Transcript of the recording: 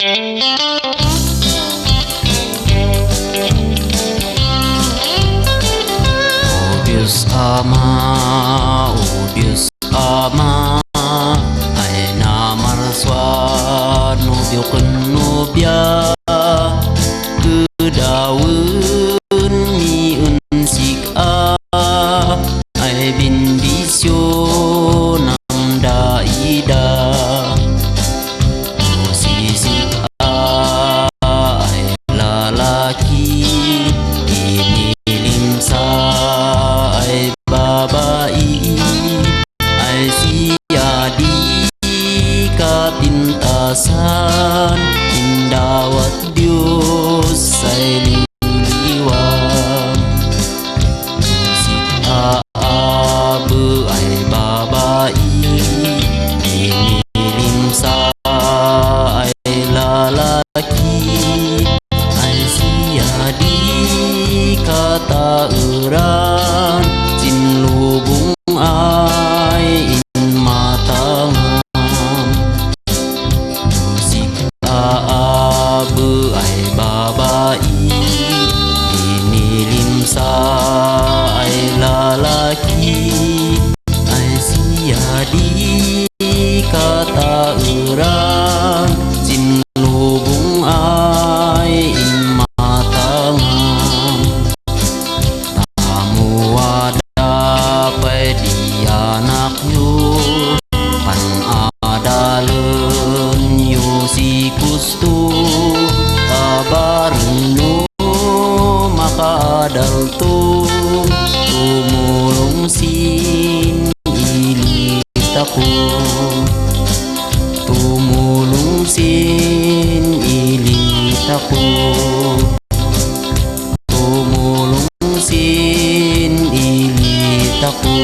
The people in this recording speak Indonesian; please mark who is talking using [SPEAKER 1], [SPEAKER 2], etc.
[SPEAKER 1] Oh Diyos Ama, oh Diyos Ama, ay namarswan nubyuken nubya kedawen miun sik-a ay bindisyon ng daida. O sisik-a ay lalaki, inilimsa ay babae, ay siya di kapintasan, indawat Diyos ay liliwam. Sik-aabe ay babae, inilimsa ay lalaki, ay siya di kataeran, sinlubong ay inmatangam. Sik-aabe ay babae, inilimsa ay lalaki, ay siya di kataeran, sinlubong ay inmatangam. Tamuada di anak nyo, panadalen nyo si Gusto, kabaran nyo makaadalto, tumulong sin ilit ako, tumulong sin ilit ako, tumulong sin ilit ako.